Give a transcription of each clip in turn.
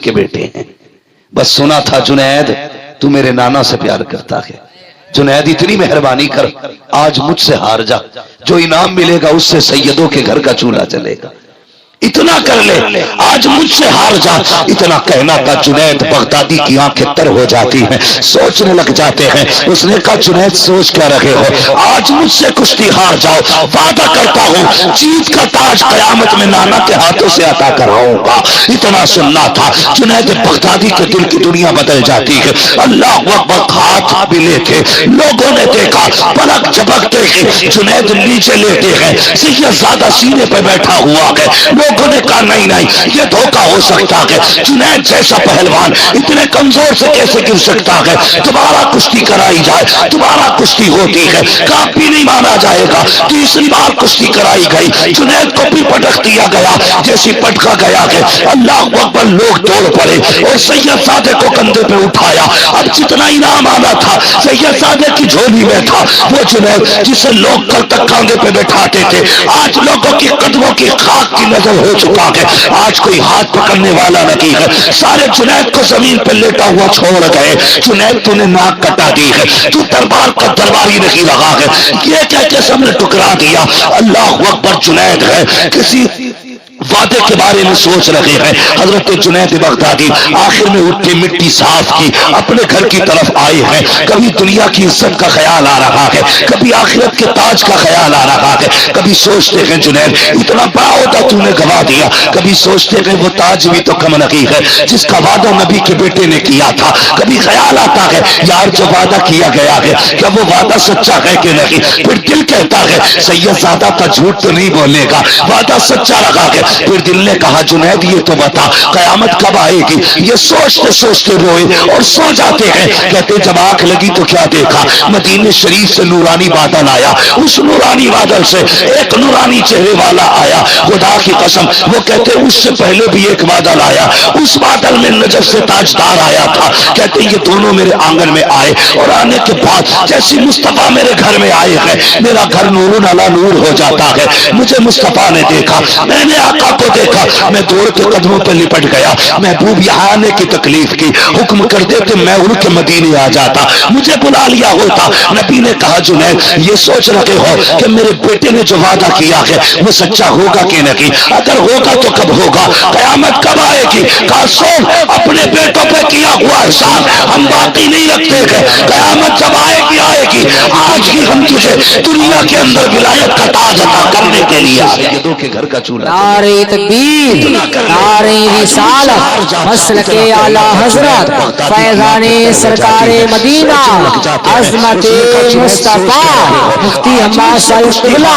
کے بیٹے ہیں. بس سنا تھا جنید تو میرے نانا سے پیار کرتا ہے. جنید اتنی مہربانی کر آج مجھ سے ہار جا، جو انعام ملے گا اس سے سیدوں کے گھر کا چولہا چلے گا. اتنا کر لے، آج مجھ سے ہار جا. اتنا کہنا تھا. جنید بغدادی کی آنکھیں تر ہو جاتی ہیں، سوچنے لگ جاتے ہیں. اس نے کہا جنید سوچ کیا رہے ہو، آج مجھ سے کشتی ہار جاؤ، وعدہ کرتا ہوں جیت کا تاج قیامت میں نانا کے ہاتھوں سے عطا کراؤں گا. اتنا سننا تھا. جنید بغدادی کے دل کی دنیا بدل جاتی ہے. اللہ اکبر. ہاتھ ملے تھے، لوگوں نے دیکھا پلک جھپکتے ہی جنید نیچے لیٹے ہیں، سید زیادہ سینے پہ بیٹھا ہوا ہے. لوگوں نے کہا نہیں یہ دھوکہ ہو سکتا ہے، جنید جیسا پہلوان اتنے کمزور سے کیسے گر سکتا ہے. دوبارہ کشتی کرائی جائے. دوبارہ کشتی ہوتی ہے، کافی نہیں مانا جائے گا. تیسری بار کشتی کرائی گئی، جنید کو بھی پٹک دیا گیا. جیسی پٹکا گیا ہے اللہ اکبر، لوگ دوڑ پڑے اور سید زادے کو کندھے پہ اٹھایا. اب جتنا انعام آنا تھا سید زادے کی جھولی میں تھا. وہ جنید جسے لوگ کل تک کاندھے پہ بیٹھاتے تھے آج لوگوں کی قدموں کی خاک کی نظر ہو چکا ہے. آج کوئی ہاتھ پکڑنے والا نہیں ہے. سارے جنید کو زمین پہ لیٹا ہوا چھوڑ گئے. جنید تو نے ناک کٹا دی ہے، تو دربار کا درباری نہیں رہا ہے. یہ کہہ کے سب نے ٹکرا دیا. اللہ اکبر. جنید ہے کسی وعدے کے بارے میں سوچ رہے ہیں. حضرت جنید بغدادی آخر میں اٹھ کے مٹی صاف کی، اپنے گھر کی طرف آئے ہیں. کبھی دنیا کی عزت کا خیال آ رہا ہے، کبھی آخرت کے تاج کا خیال آ رہا ہے. کبھی سوچتے ہیں جنید اتنا بڑا ہوتا تو نے گوا دیا. کبھی سوچتے ہیں وہ تاج بھی تو کم نہیں ہے جس کا وعدہ نبی کے بیٹے نے کیا تھا. کبھی خیال آتا ہے یار جو وعدہ کیا گیا ہے کیا وہ وعدہ سچا ہے کہ نہیں. پھر دل کہتا ہے سید زادہ کا جھوٹ تو نہیں بولے گا، وعدہ سچا رہا ہے. پھر دل نے کہا جنید یہ تو بتا قیامت کب آئے گی. یہ سوچتے سوچتے روئے اور سو جاتے ہیں. کہتے جب آنکھ لگی تو کیا دیکھا، مدینے شریف سے نورانی بادل آیا. اس نورانی بادل سے ایک نورانی چہرے والا آیا. خدا کی قسم وہ کہتے اس سے پہلے بھی ایک بادل آیا، اس بادل میں نجف سے تاجدار آیا تھا. کہتے یہ دونوں میرے آنگن میں آئے اور آنے کے بعد جیسی مصطفیٰ میرے گھر میں آئے ہیں میرا گھر نور علی نور ہو جاتا ہے. مجھے مصطفیٰ نے دیکھا، میں نے آقا کو دیکھا، میں دوڑ کے قدموں پہ لپٹ گیا. محبوب یہاں آنے کی تکلیف کی، حکم کر دیتے میں اڑ کے مدینے آ جاتا، مجھے بلا لیا ہوتا. نبی نے کہا جنید یہ سوچ رہے ہو کہ میرے بیٹے نے جو وعدہ کیا ہے وہ سچا ہوگا کہ نہیں. اگر ہوگا تو کب ہوگا، قیامت کب آئے گی. کہا سن اپنے بیٹوں پہ کیا ہوا احسان ہم باقی نہیں رکھتے ہیں. قیامت جب آئے گی آئے گی. آج ہی ہم تجھے دنیا کے اندر ولایت کا تاج عطا کرنے کے لیے سیدوں کے گھر کا چولہا. نعرہ تکبیر، نعرہ رسالت، مسلک اعلی حضرت، فیضان سرکار مدینہ، عظمت مصطفیٰ مفتی حماد صاحب قبلہ.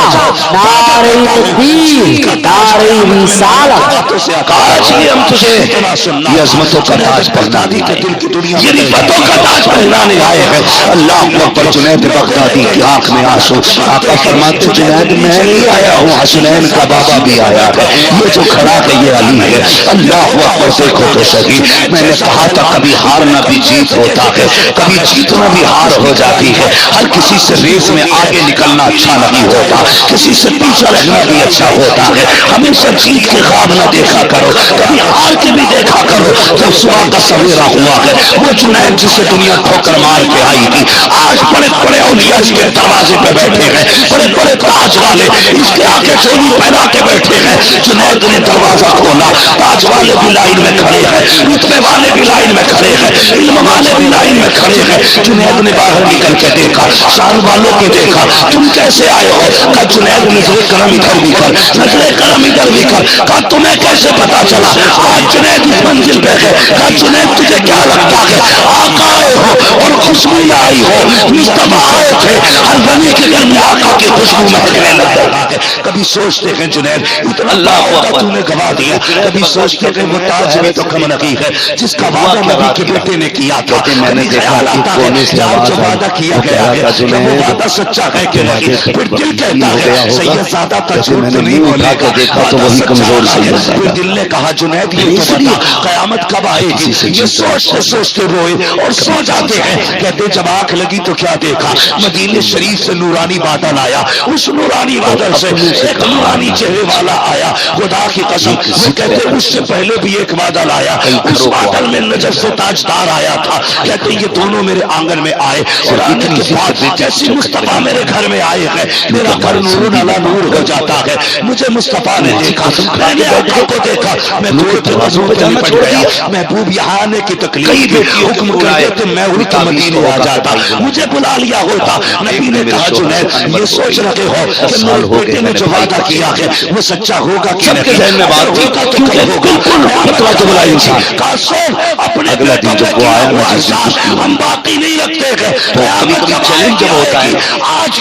نعرہ تکبیر، نعرہ رسالت. آج ہی ہم تجھے یہ عظمتوں کا تاج بغدادی کے دل کی دنیا یہ رفتوں کا تاج پہنانے آئے ہیں. اللہ اکبر. جنید بغدادی کی آنکھ میں آنسو. آقا فرماتے جنید میں نہیں آیا ہوں، حسنین کا بابا بھی آیا ہے، یہ جو کھڑا ہے یہ علی ہے. اللہ اکبر. دیکھو تو صحیح، میں نے کہا تھا کبھی ہارنا بھی جیت ہوتا ہے، کبھی جیتنا بھی ہار ہو جاتی ہے. ہر کسی سے ریس میں آگے نکلنا اچھا نہیں ہوتا، کسی سے پیچھے رہنا بھی اچھا ہوتا ہے. ہمیشہ جیت کے خواب نہ دیکھا کرو، کبھی ہار کے بھی دیکھا کرو. جب صبح کا سویرا ہوا ہے وہ جنید جسے دنیا ٹھوکر مار کے آئی تھی آج بڑے بڑے اولیاء اس کے دروازے پہ بیٹھے ہیں، بڑے بڑے تاج والے اس کے آگے چولی پہنا کے بیٹھے ہیں. جنید نے دروازہ کھولا، تاج والے بھی لائن میں کھڑے ہیں، رتبے والے بھی لائن میں کھڑے ہیں، علم والے بھی لائن میں کھڑے ہیں. جنید نے باہر نکل کے دیکھا، شان والوں کو دیکھا. تم کیسے آئے ہو؟ کہا جنید نظر کرم ادھر بھی کر، نظر کرم ادھر بھی کر. کہا تمہیں کیسے پتا چلا؟ آج جنید اس منزل پہ ہے. کہا جنید تجھے کیا لگتا ہے آقا آئے ہو اور خوشبو آئی ہو، مصطفیٰ آئے تھے، ہر بنی کے گھر میں آقا کی خوشبو مہکنے لگ جاتا ہے. کبھی سوچتے ہیں جنید اتنا اللہ تو نے گوا دیا. کبھی سوچتے ہیں وہ تاج میں تو کم نہیں ہے جس کا وعدہ نبی کے بیٹے نے کیا تھا. میں نے دیکھا کہ کونے سے جو وعدہ کیا گیا ہے وہ وعدہ سچا ہے کہ نہیں. پھر دل کہتا ہے سید زادہ کا جھوٹ نہیں بولے گا، دیکھا تو وہی کمزور سید زادہ. پھر دل نے کہا جنید یہ تو بتا قیامت کب آئے گی. یہ سوچتے سوچتے روئے اور سو جاتے ہیں. کہتے جب آنکھ لگی تو کیا دیکھا؟ مدینے شریف سے نورانی بادل آیا، اس نورانی بادل سے ایک نورانی چہرے والا آیا، خدا کی قسم وہ کہتے اس سے پہلے بھی ایک بادل آیا، اس بادل میں نجف سے تاجدار آیا تھا، کہتے یہ دونوں میرے آنگن میں آئے اور آنے کے بعد جیسے مصطفیٰ میرے گھر میں آئے ہیں میرا گھر نور علی نور ہو جاتا ہے۔ مجھے مصطفیٰ نے دیکھا، میں نے آنکھوں کو دیکھا، میں دور دروازوں پہ جانا چھوڑ دیا، محبوب یہاں آنے کی تکلیف حکم کر دیتے میں اڑتا مدینے آ جاتا، مجھے بلا لیا ہوتا۔ نبی نے کہا جنید یہ سوچ رہے ہو کہ میرے بیٹے نے جو وعدہ کیا ہے وہ سچا ہوگا کہ نہیں؟ ذہن میں بات تھی کیونکہ بالکل فتویٰ تو بلا انسان کا سو اپنے اگلا دن جب وہ آیا نا ہم باقی نہیں رکھتے گئے تو کبھی کبھی چیلنج جب ہوتا ہے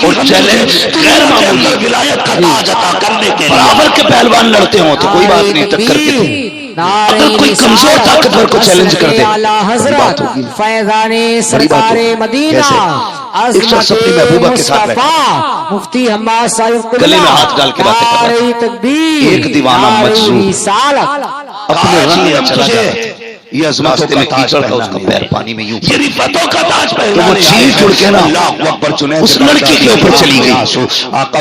اور چیلنج غیر معمولی ولایت کا تاج عطا کرنے کے برابر کے پہلوان لڑتے ہوں تو کوئی بات نہیں، ٹکر کے تھے۔ اگر کوئی کمزور طاقتور کو چیلنج کر دے حضرت فیضان سرکار مدینہ ایک شخص اپنی محبوبہ کے ساتھ بیٹھا، مفتی حماد صاحب گلے میں ہاتھ ڈال کے باتیں کر رہا تھا، ایک دیوانہ مجذوب اپنے رنگ میں چلا جاتا، یہ عظمتوں کا تاج پہنا، اس کا پیر پانی میں یوں یہ رفتوں کا تاج پہنا، وہ چیز اڑ کے نا اللہ اکبر جنید اس لڑکی کے اوپر چلی گئی۔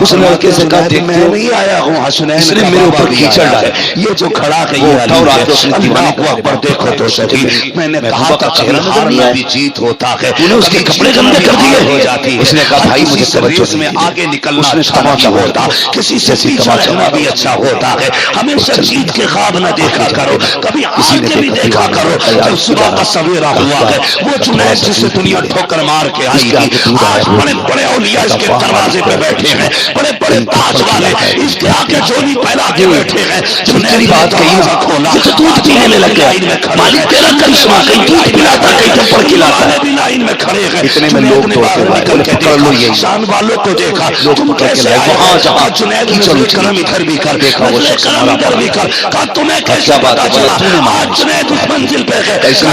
اس لڑکے سے کہا دیکھ میں نہیں آیا ہوں حسنین، اس نے میرے اوپر کیچڑ ڈالا، یہ جو کھڑا ہے یہ علی ہے، اللہ اکبر دیکھو تو صحیح، میں نے کہا تھا چہرہ ہارنا بھی جیت ہوتا ہے، تو نے اس کے کپڑے گندے کر دیے ہو جاتی ہے۔ اس نے کہا بھائی مجھے توجہ میں آگے نکلنا اچھا ہوتا، کسی سے پیچھے رہنا بھی اچھا ہوتا ہے، ہمیشہ جیت کے خواب نہ دیکھا کرو، کبھی آج کے بھی دیکھا کرو۔ جب صبح کا سویرا ہوا ہے وہ جنید جسے دنیا ٹھوکر مار کے آئی گی، آج بڑے بڑے اولیاء اس کے دروازے پہ بیٹھے ہیں، بڑے بڑے تاج والے اس کے آگے جولی پھیلا کے بیٹھے ہیں۔ تیری بات کہی نہ کھولا تو دودھ پینے میں لگ گیا، مالک تیرا کرشمہ کہیں دودھ پلاتا کہیں چپڑ کھلاتا ہے، بھی لائن میں کھڑے ہیں۔ اتنے میں لوگ دوڑتے ہوئے پکڑ لو یہ شان والوں کو دیکھا، تم کیسے آئے؟ وہاں جہاں جنید نے کرم ادھر بھی کر دیکھا، وہ شخص کرم ادھر بھی کر، کہا تمہیں کیسے پتا چلا آج جنید اس منزل پہ ہے؟ تجھے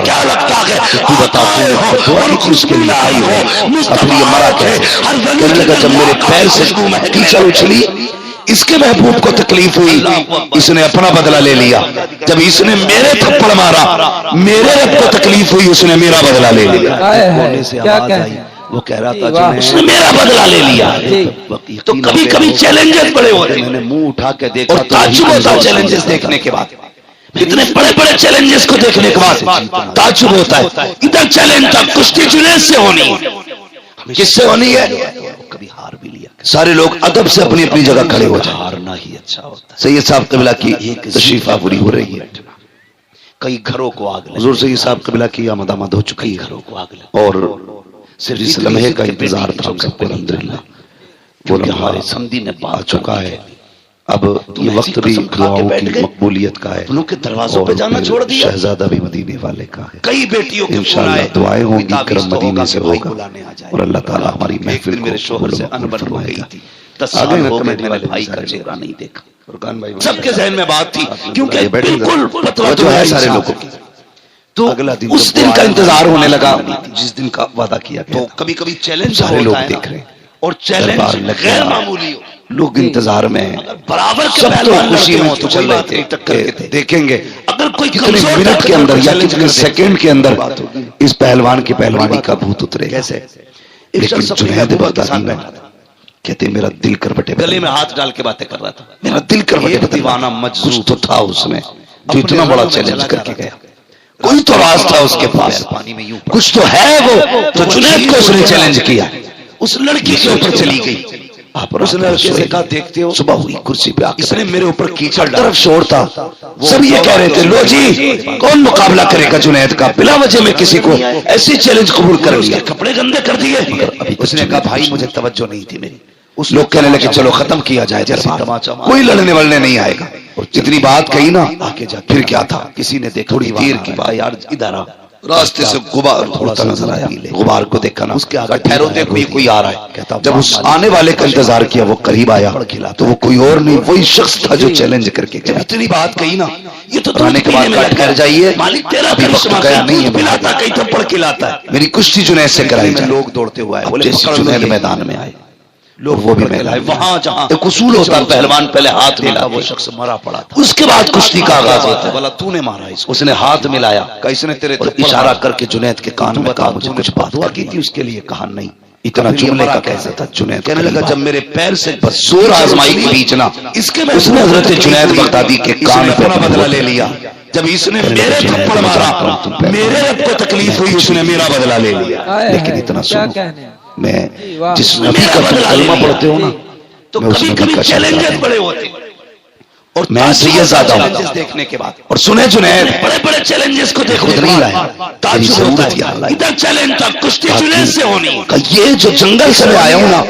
کیا لگتا ہے تو بتا اور اس کے لیے آئی ہو؟ اپنی یہ مرا کہے کہنے لگا جب میرے پیر سے کیچڑ اچھلی اس کے محبوب کو تکلیف ہوئی، اس نے اپنا بدلہ لے لیا، جب اس نے میرے تھپڑ مارا میرے رب کو تکلیف ہوئی، اس نے میرا بدلہ لے لیا۔ کونے سے آواز آئی، وہ کہہ رہا تھا اس نے میرا بدلہ لے لیا۔ تو کبھی کبھی چیلنجز بڑے ہوتے ہیں، میں نے منہ اٹھا کے دیکھا اور تعجب ہوتا چیلنجز دیکھنے کے بعد، اتنے بڑے بڑے چیلنجز کو دیکھنے کے بعد تعجب ہوتا ہے۔ ادھر چیلنج تھا کشتی جنید سے ہونی ہے، کس سے ہونی ہے؟ کبھی ہار بھی لیا، سارے لوگ ادب سے اپنی اپنی جگہ کھڑے ہو جائیں، ہارنا ہی اچھا ہوتا ہے۔ سید صاحب قبلہ کی تشریف آوری ہو رہی ہے، کئی گھروں کو آگ لگی، حضور سید صاحب قبلہ کی آمد آمد ہو چکی ہے، گھروں کو آگ لگی اور صرف اس لمحے کا انتظار تھا ہم سب کو، الحمدللہ وہ ہمارے سمدی نے آ چکا ہے۔ اب یہ وقت بھی دعاؤں کی مقبولیت کا ہے، انہوں کے دروازوں پہ جانا چھوڑ دیا، شہزادہ بھی مدینے والے کا ہے، کئی بیٹیوں کے انشاءاللہ دعائیں ہوں گی، کرم مدینے سے ہوگا اور اللہ تعالیٰ ہماری محفل کو قبول فرمائے گا۔ 10 سال ہو گئے میرے بھائی کا چہرہ نہیں دیکھا، سب کے ذہن میں بات تھی کیونکہ بالکل توجہ ہے سارے لوگوں کی، تو اس دن کا انتظار ہونے لگا جس دن کا وعدہ کیا گیا۔ تو کبھی کبھی چیلنج سارے لوگ دیکھ رہے ہیں اور چیلنج غیر معمولی ہو، لوگ انتظار میں برابر سب تو خوشی میں تو چل رہے تھے، دیکھیں گے اگر کوئی کتنے منٹ کے اندر یا کتنے سیکنڈ کے اندر اس پہلوان کی پہلوانی کا بھوت اترے گا۔ لیکن جنید بغدادی میں کہتے میرا دل کربٹے، گلے میں ہاتھ ڈال کے باتیں کر رہا تھا، میرا دل کربٹے، دیوانہ مجذوب تو تھا اس میں جو اتنا بڑا چیلنج کر کے گیا، کوئی تو راز تھا اس کے پاس، کچھ تو ہے وہ، تو جنید کو اس نے چیلنج کیا، اس لڑکی کے اوپر چلی گئی، اس لڑکے سے کہا دیکھتے ہو صبح ہوئی کرسی پہ آکے اس نے میرے اوپر کیچڑ ڈالا، طرف شور تھا، سب یہ کہہ رہے تھے لو جی کون مقابلہ کرے گا جنید کا، بلا وجہ میں کسی کو ایسی چیلنج قبول کر لیا، کپڑے گندے کر دیے۔ اس نے کہا بھائی مجھے توجہ نہیں تھی میری، اس لوگ کہنے لگے چلو ختم کیا جائے دربار، کوئی لڑنے ولنے نہیں آئے گا، اور جتنی بات کہی نا آگے جا پھر کیا تھا، کسی نے دیکھا تھوڑی دیر کی بات یار ادھر آ، راستے سے غبار اڑتا نظر آیا، غبار کو دیکھا نا، اس کے آگے ٹھہرو دیکھو یہ کوئی آ رہا ہے، جب اس آنے والے کا انتظار کیا وہ قریب آیا تو وہ کوئی اور نہیں وہی شخص تھا جو چیلنج کر کے گیا۔ اتنی بات کہی نا یہ تو آنے کے بعد کٹ کر جائیے، ابھی وقت گیا نہیں ہے، پلاتا کہیں تو پڑھ کھلاتا ہے، میری کشتی جنید سے کرائی جائے، لوگ دوڑتے ہوئے آئے، بولے جنید میدان میں آئے، لوگ وہ بھی میں وہاں جہاں ایک اصول ہوتا ہے پہلوان پہلے ہاتھ ملا وہ شخص مرا پڑا تھا، اس کے بعد کشتی کا آغاز ہوتا ہے. بولا تو نے مارا اس کو، اس نے ہاتھ ملایا اس نے تیرے اور اشارہ کر کے جنید کے کان میں کہا مجھے کچھ بات دعا کرنی کی ہے. تھی اس کے لیے، کہا نہیں. اتنا جملے کا کیسا تھا جنید کہنے لگا جب میرے پیر سے بس زور آزمائی کے بیچ نہ اس کے اس نے حضرت جنید بغدادی کے کان پہ اپنا بدلہ لے لیا. جب اس نے میرے تھپڑ مارا، میرے رب کو تکلیف ہوئی، اس نے میرا بدلہ لے لیا. لیکن اتنا کیا سنو، کہنے میں واہ. جس نبی کا تم کلمہ پڑھتے ہو نا تو میں اس کبھی نبی کبھی کا شکر چیلنجز ہوں. بڑے ہوتے ہیں، اور میں سید زیادہ ہوں. چیلنجز دیکھنے کے بعد اور سنے جنید بڑے بڑے چیلنجز کو دیکھنے خود کے نہیں بعد لائے، تعجب میری ہوتا ضرورت یہاں ہے. لائی. ادھر چیلنج تھا، کشتی جنید سے ہونی ہے. کہ یہ جو جنگل سے میں آیا ہوں نا،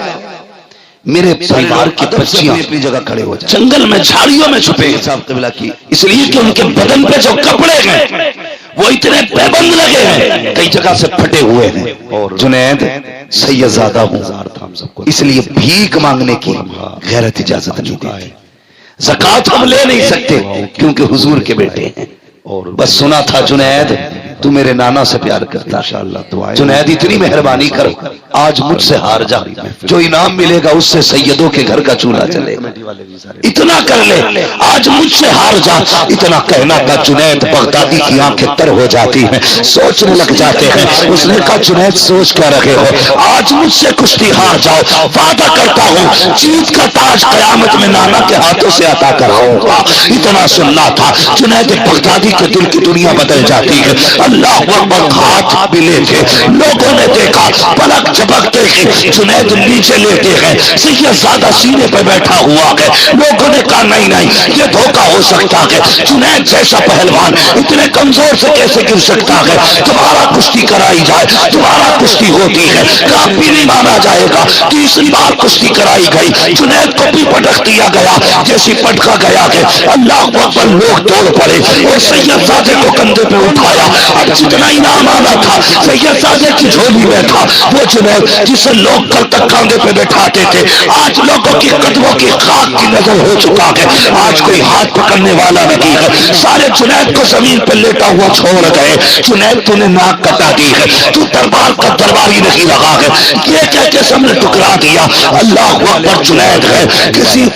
میرے پریوار کی بچیاں اپنی جگہ کھڑے ہو جائیں. جنگل میں جھاڑیوں میں چھپے ہیں. صاحب قبلہ کی اس لیے کہ ان کے بدن پہ جو کپڑے ہیں وہ اتنے پابند لگے ہیں، کئی جگہ سے پھٹے ہوئے ہیں. اور جنید سید زادہ ہوں، اس لیے بھیک مانگنے کی غیرت اجازت نہیں دیتی. زکوٰۃ ہم لے نہیں سکتے کیونکہ حضور کے بیٹے ہیں. اور بس سنا تھا جنید تو میرے نانا سے پیار کرتا. جنید اتنی مہربانی کر، آج مجھ سے ہار جا، جو انعام ملے گا اس سے سیدوں کے گھر کا چولہا چلے گا. اتنا کر لے، آج مجھ سے ہار جا. اتنا کہنا تھا جنید بغدادی کی آنکھیں تر ہو جاتی ہیں، سوچنے لگ جاتے ہیں. اس نے کہا جنید سوچ کیا رہے ہو، آج مجھ سے کشتی ہار جاؤ، وعدہ کرتا ہوں جیت کا تاج قیامت میں نانا کے ہاتھوں سے عطا کراؤں گا. اتنا سننا تھا. جنید بغدادی کے دل کی دنیا بدل جاتی ہے. اللہ اکبر، ہاتھ ملے تھے، لوگوں نے دیکھا، پلک جھپکتے ہی جنید نیچے لیٹے ہیں، سید زیادہ سینے پہ بیٹھا ہوا ہے. لوگوں نے کہا نہیں نہیں یہ دھوکہ ہو سکتا ہے، جنید جیسا پہلوان اتنے کمزور سے کیسے گر سکتا ہے. دوبارہ کشتی کرائی جائے، دوبارہ کشتی ہوتی ہے، کافی نہیں مانا جائے گا. تیسری بار کشتی کرائی گئی، جنید کو بھی پٹک دیا گیا جیسی پٹکا گیا ہے. اللہ اکبر، لوگ توڑ پڑے اور سید زادے کو کندھے پہ اٹھایا. اب جتنا انعام آنا تھا سید زادے کی جھولی میں تھا. وہ جنید جسے لوگ کل تک کاندھے پہ بٹھاتے تھے، آج لوگوں کی قدموں کی خاک کی نظر ہو چکا ہے. آج کوئی ہاتھ پکڑنے والا نہیں ہے. سارے جنید کو زمین پہ لیٹا ہوا چھوڑ گئے. جنید تو نے ناک کٹا دی ہے، تو دربار کا درباری نہیں رہا ہے. یہ کہہ کے سب نے ٹکرا دیا. اللہ اکبر، جنید ہے کسی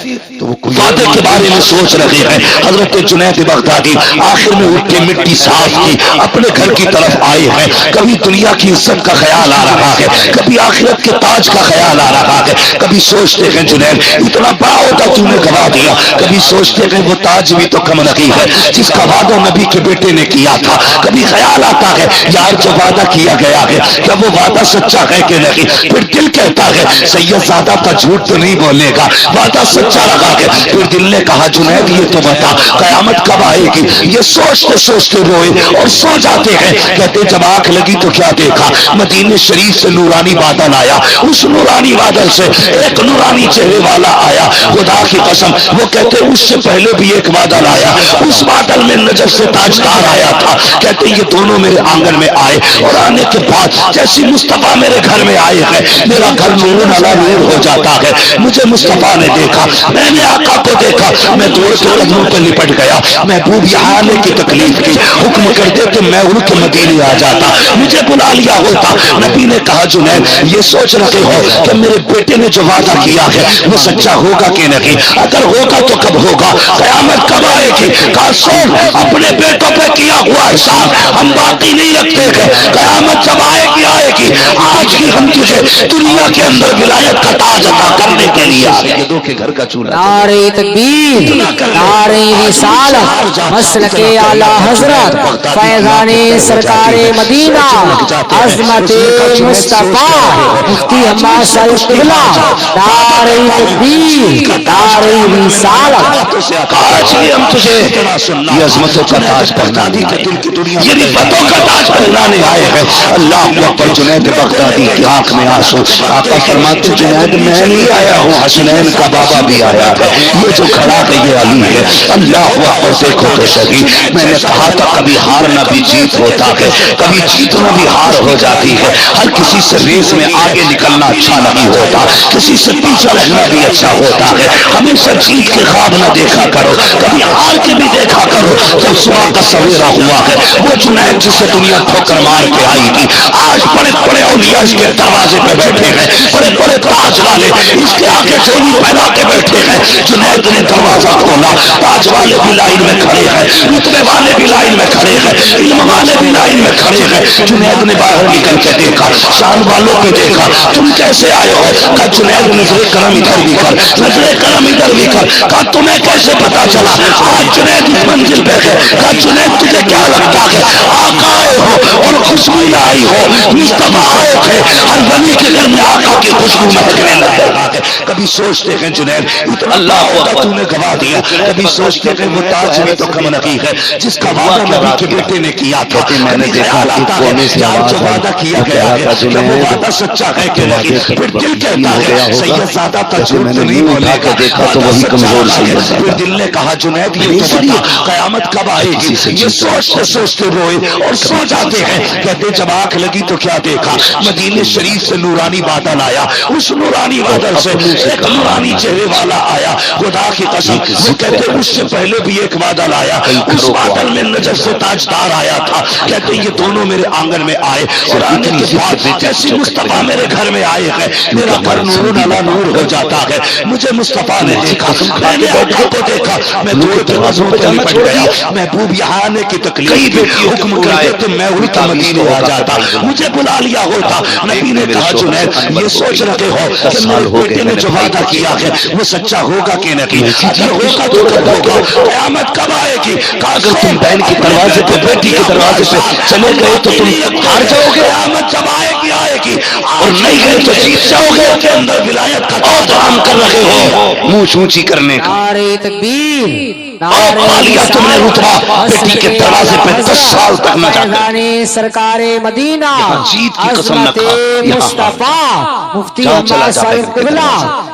وعدے کے بارے میں سوچ رہے ہیں. حضرت جنید بغدادی آخر میں اٹھ کے مٹی صاف کی، اپنے گھر کی طرف آئے ہیں. کبھی دنیا کی عزت کا خیال آ رہا ہے، کبھی آخرت کے تاج کا خیال آ رہا ہے. کبھی سوچتے ہیں جنید اتنا بڑا ہوتا تو نے گوا دیا. کبھی سوچتے ہیں وہ تاج بھی تو کم نہیں ہے جس کا وعدہ نبی کے بیٹے نے کیا تھا. کبھی خیال آتا ہے یار جو وعدہ کیا گیا ہے کیا وہ وعدہ سچا ہے کہ نہیں. پھر دل کہتا ہے سید زادہ کا جھوٹ تو نہیں بولے گا، وعدہ سچا رہا ہے. پھر دل نے کہا جنید یہ تو بتا قیامت کب آئے گی. یہ سوچتے سوچتے روئے اور سو جاتے ہیں. کہتے جب آنکھ لگی تو کیا دیکھا، مدینے شریف سے نورانی بادل آیا. اس نورانی بادل سے ایک نورانی چہرے والا آیا. خدا کی قسم وہ کہتے اس سے پہلے بھی ایک بادل آیا، اس بادل میں نجف سے تاجدار آیا تھا. کہتے یہ دونوں میرے آنگن میں آئے اور آنے کے بعد جیسی مصطفیٰ میرے گھر میں آئے ہیں میرا گھر نور علی نور ہو جاتا ہے. مجھے مصطفیٰ نے دیکھا، میں نے آقا کو دیکھا، میں دوڑ کے قدموں پہ لپٹ گیا. محبوب یہاں آنے کی تکلیف کی، حکم کرتے کہ میں اڑ کے مدینے آ جاتا، مجھے بلا لیا ہوتا. نبی نے کہا جنید یہ سوچ رہے ہو کہ میرے بیٹے نے جو وعدہ کیا ہے وہ سچا ہوگا کہ نہیں. اگر ہوگا تو کب ہوگا، قیامت کب آئے گی. کہا سن اپنے بیٹوں پہ کیا ہوا احسان ہم باقی نہیں رکھتے ہیں. قیامت جب آئے گی آئے گی. آج بھی ہم تجھے دنیا کے اندر ولایت کا تاج عطا کرنے کے لیے سیدوں کے گھر کا چولہا. نعرہ تکبیر، نعرہ رسالت، مسلک اعلی حضرت، فیضان سرکار مدینہ، عظمت مصطفیٰ مفتی حماد صاحب قبلہ. نعرہ تکبیر، نعرہ رسالت. آج بھی ہم تجھے یہ عظمتوں کا تاج پہنانے یہ رفتوں کا تاج پہنانے آئے ہیں. اللہ اکبر. جنید بغدادی کی آنکھ میں آنسو. آقا فرماتے جنید میں نہیں آیا ہوں، حسنین کا بابا بھی آیا ہے، یہ جو کھڑا ہے یہ علی ہے. اللہ اکبر. دیکھو تو صحیح، میں نے کہا تھا کبھی ہارنا بھی جیت ہوتا ہے، کبھی جیتنا بھی ہار ہو جاتی ہے۔ ہر کسی سے ریس میں آگے نکلنا اچھا نہیں ہوتا، کسی سے پیچھے رہنا بھی اچھا ہوتا ہے۔ ہمیشہ جیت کے خواب نہ دیکھا کرو، کبھی ہار کے بھی دیکھا کرو۔ جب صبح کا سویرا ہوا ہے، وہ جنید جسے دنیا ٹھوکر مار کے آئی تھی، آج بڑے بڑے اولیاء اس کے دروازے پہ بیٹھے ہیں، بڑے بڑے تاج والے اس کے آگے چوری پہنا کے بیٹھے ہیں۔ جنید نے دروازہ کھولا، تاج والے بھی لائن میں کھڑے ہیں، رتبے والے بھی لائن میں کھڑے ہیں، علم والے بھی لائن میں کھڑے ہیں۔ جنید نے باہر نکل کے دیکھا، شان والوں پہ دیکھا، تم کیسے آئے ہو؟ کہا جنید نظر کرم ادھر بھی کر، نظر کرم ادھر بھی کر۔ کہا تمہیں کیسے پتا چلا؟ آج جنید اس منزل پہ ہے۔ کہا جنید تجھے کیا لگتا ہے؟ آقا آئے ہو اور خوشبو لائی ہو، مصطفیٰ آئے تھے، ہر ولی کے گھر میں آقا کی خوشبو مہکنے لگے۔ کبھی سوچتے ہیں جنید اللہ ہوتا تو نے گوا دیا، کبھی سوچتے ہیں وہ تاج بھی تو کم نہیں ہے جس کا وعدہ نبی کے بیٹے نے کیا تھا۔ میں نے دیکھا ایک کونے سے آواز جو وعدہ کیا گیا ہے کہ وہ وعدہ سچا ہے کہ نہیں، پھر دل کہتا ہے سید زیادہ تجربہ تو نہیں بولے گا، دیکھا تو وہی کمزور سید پھر زیادہ۔ دل نے کہا جنید یہ تو بتا قیامت کب آئے گی؟ یہ سوچتے سوچتے روئے اور سو جاتے ہیں۔ کہتے جب آنکھ لگی تو کیا دیکھا؟ مدینے شریف سے نورانی بادل آیا، اس نورانی بادل سے ایک نورانی چہرے والا آیا۔ خدا کی قسم وہ کہتے اس سے پہلے بھی ایک بادل آیا، اس بادل میں نجف سے تاجدار آیا تھا۔ کہتے یہ دونوں میرے آنگن میں آئے اور آنے کے بعد جیسے مصطفیٰ میرے گھر میں آئے ہیں میرا گھر نور علی نور ہو جاتا ہے۔ مجھے مصطفیٰ نے دیکھا، میں نے آقا کو دیکھا، میں دور دروازوں پہ نپٹ گیا۔ محبوب یہاں آنے کی تکلیف حکم کرتے تو میں اڑتا مدینے آ جاتا، مجھے بلا لیا ہوتا۔ نبی نے کہا جنید یہ سوچ رہے ہو کہ میرے بیٹے نے جو وعدہ کیا ہے وہ سچا ہوگا کہ نہیں؟ اگر ہوگا تو کب ہوگا؟ قیامت کب آئے گی؟ اگر تم بہن کے دروازے پہ بیٹی کے دروازے پہ چلے گئے تو تم ہار جاؤ گے، قیامت جب آئے گی آئے گی، اور نہیں گئے تو جیت جاؤ گے۔ کے اندر ولایت کا اور کام کر رہے ہو منہ چونچی کرنے کا، نعرہ تکبیر، اور پا لیا تم نے رتبہ بیٹی کے دروازے پہ 10 سال تک نہ جا کر۔ فیضان سرکار مدینہ جیت کی قسم نہ عظمت کھا، مصطفیٰ مفتی جا چلا محمد جا صاحب بیٹی کے قبلہ،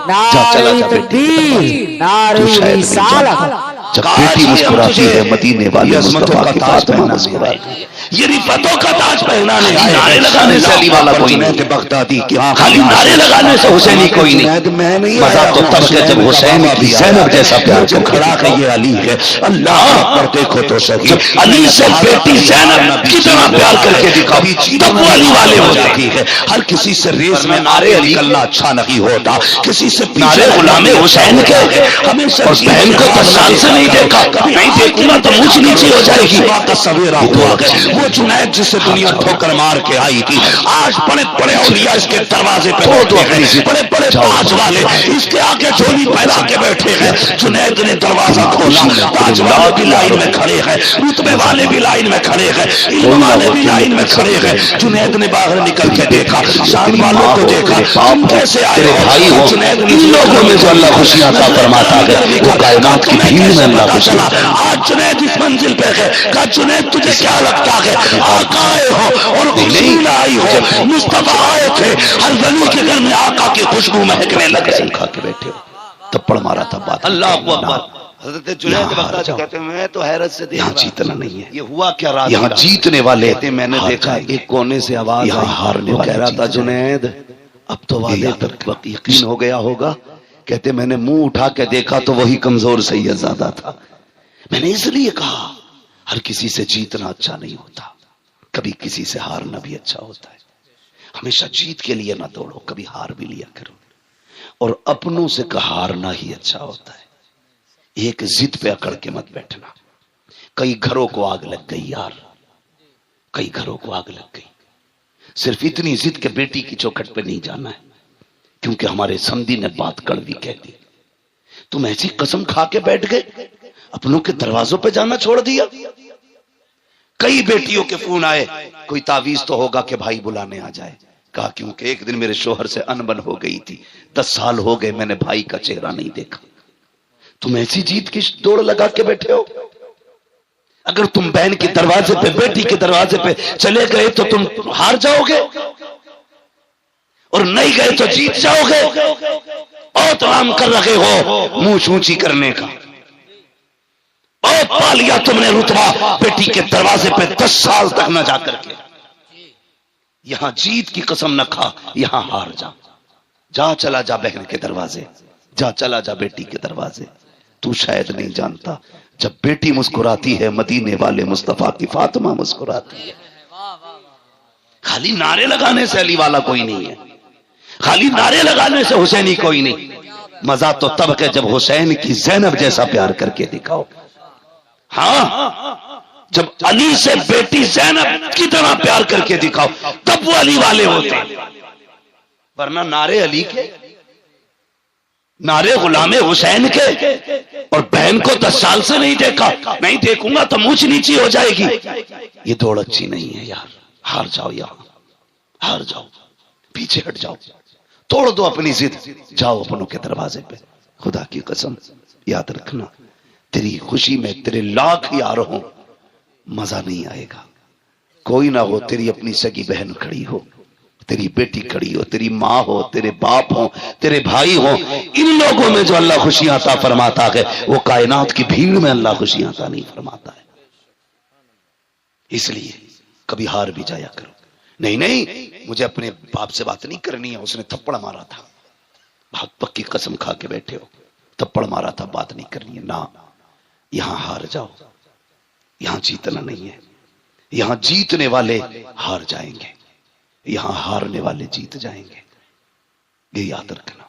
جا چلا نعرہ جا بیٹی کے تکبیر، نعرہ تو شاید نہیں رسالت۔ جانا۔ جب بیٹی مسکراتی ہے مدینے والے مصطفیٰ کی فاطمہ مسکراتی ہے۔ یہ رفتوں کا تاج پہنانے خالی آئے نعرے لگانے سے علی والا کوئی نہیں، جنید بغدادی کی آنکھ خالی نعرے لگانے سے حسینی کوئی نہیں۔ میں نہیں مزہ تو تب کہ جب حسین کی زینب جیسا پیار جو کو کھڑا ہے یہ علی ہے۔ اللہ اکبر دیکھو تو صحیح، جب علی سے بیٹی زینب کتنا پیار کر کے دکھا تب وہ علی والے ہو جاتی ہے۔ ہر کسی سے ریس میں نعرے علی نکلنا اچھا نہیں ہوتا، کسی سے نعرے غلام حسین کے، ہمیشہ اور بہن کو 10 سال سے نہیں دیکھا، نہیں دیکھوں گا تو مجھ نیچے ہو جائے گی۔ کا سویرا ہوا ہے، وہ جنید جسے دنیا ٹھوکر مار کے آئی تھی، آج بڑے بڑے اولیاء اس کے دروازے پہ بیٹھے ہیں، بڑے بڑے تاج والے اس کے آگے چولی پھیلا کے بیٹھے ہیں۔ جنید نے دروازہ کھولا، تاج والے بھی لائن میں کھڑے ہیں، رتبے والے بھی لائن میں کھڑے ہیں، علم والے بھی لائن میں کھڑے ہیں۔ جنید نے باہر نکل کے دیکھا، شان والوں کو دیکھا، تم کیسے آئے ہو؟ بھائی ہو، جنید ان لوگوں میں جو اللہ خوشیاں عطا فرماتا ہے وہ کائنات کی بھیڑ میں اللہ خوشیاں عطا فرماتا ہے۔ آج جنید اس منزل پہ ہے، کہا جنید تجھے کیا لگتا ہے؟ آقا آئے ہو اور خوشبو لائی ہو، مصطفیٰ آئے تھے، ہر ولی کے گھر میں آقا کی خوشبو مہکنے لگے۔ قسم کھا کے بیٹھے ہو، تپڑ مارا تھا بات۔ اللہ اکبر۔ حضرت جنید بغدادی کہتے ہیں میں تو حیرت سے دیکھ یہاں رہا جیتنا نہیں ہے، یہ ہوا کیا رات یہاں کا؟ جیتنے والے کہتے ہیں میں نے ہار دیکھا جائیں گے، ایک کونے سے آواز یہاں آئی، ہارنے وہ والے کہہ رہا تھا جیت جائیں جنید اب تو وعدے یاد پر رکھنا۔ یقین ہو گیا ہوگا۔ کہتے میں نے منہ اٹھا کے دیکھا تو وہی کمزور سید زادہ تھا۔ میں نے اس لیے کہا ہر کسی سے جیتنا اچھا نہیں ہوتا، کبھی کسی سے ہارنا بھی اچھا ہوتا ہے۔ ہمیشہ جیت کے لیے نہ دوڑو، کبھی ہار بھی لیا کرو، اور اپنوں سے ہارنا ہی اچھا ہوتا ہے۔ ایک ضد پہ اکڑ کے مت بیٹھنا۔ کئی گھروں کو آگ لگ گئی یار، کئی گھروں کو آگ لگ گئی، صرف اتنی ضد کے بیٹی کی چوکھٹ پہ نہیں جانا ہے، کیونکہ ہمارے سمدی نے بات کڑوی کہہ دی۔ تم ایسی قسم کھا کے بیٹھ گئے، اپنوں کے دروازوں پہ جانا چھوڑ دیا۔ کئی بیٹیوں کے فون آئے، کوئی تعویذ تو ہوگا کہ بھائی بلانے آ جائے۔ کہا کیونکہ ایک دن میرے شوہر سے انبن ہو گئی تھی، 10 سال ہو گئے میں نے بھائی کا چہرہ نہیں دیکھا۔ تم ایسی جیت کی دوڑ لگا کے بیٹھے ہو۔ اگر تم بہن کے دروازے پہ بیٹی کے دروازے پہ چلے گئے تو تم ہار جاؤ گے، اور نہیں گئے تو جیت جاؤ گے۔ اور تمام کر رہے ہو منہ چونچی کرنے کا۔ اور پا لیا تم نے رتبہ بیٹی کے دروازے پہ 10 سال تک نہ جا کر کے. یہاں جیت کی قسم نہ کھا، یہاں ہار جا. جا چلا جا بہن کے دروازے، جا چلا جا بیٹی کے دروازے. تو شاید نہیں جانتا جب بیٹی مسکراتی ہے مدینے والے مصطفیٰ کی فاطمہ مسکراتی ہے. خالی نعرے لگانے سے علی والا کوئی نہیں ہے، خالی نعرے لگانے سے حسینی کوئی نہیں. مزہ تو تب ہے جب حسین کی زینب جیسا پیار کر کے دکھاؤ. ہاں جب علی سے بیٹی زینب کی طرح پیار کر کے دکھاؤ تب وہ علی والے ہوتے. ورنہ نعرے علی کے، نعرے غلام حسین کے، اور بہن کو 10 سال سے نہیں دیکھا، نہیں دیکھوں گا تو مونچھ نیچی ہو جائے گی. یہ دوڑ اچھی نہیں ہے یار. ہار جاؤ، یہاں ہار جاؤ، پیچھے ہٹ جاؤ، توڑ دو اپنی ضد، جاؤ اپنوں کے دروازے پہ. خدا کی قسم یاد رکھنا، تیری خوشی میں تیرے لاکھ یار ہوں مزہ نہیں آئے گا. کوئی نہ ہو، تیری اپنی سگی بہن کھڑی ہو، تیری بیٹی کھڑی ہو، تیری ماں ہو، تیرے باپ ہو، تیرے بھائی ہو، ان لوگوں میں جو اللہ خوشیاں عطا فرماتا ہے وہ کائنات کی بھیڑ میں اللہ خوشیاں عطا نہیں فرماتا ہے. اس لیے کبھی ہار بھی جایا کرو. نہیں مجھے اپنے باپ سے بات نہیں کرنی ہے، اس نے تھپڑ مارا تھا، بہت پکی قسم کھا کے بیٹھے ہو، تھپڑ مارا تھا، بات نہیں کرنی ہے. نہ، یہاں ہار جاؤ، یہاں جیتنا نہیں ہے. یہاں جیتنے والے ہار جائیں گے، یہاں ہارنے والے جیت جائیں گے. یہ یاد رکھنا.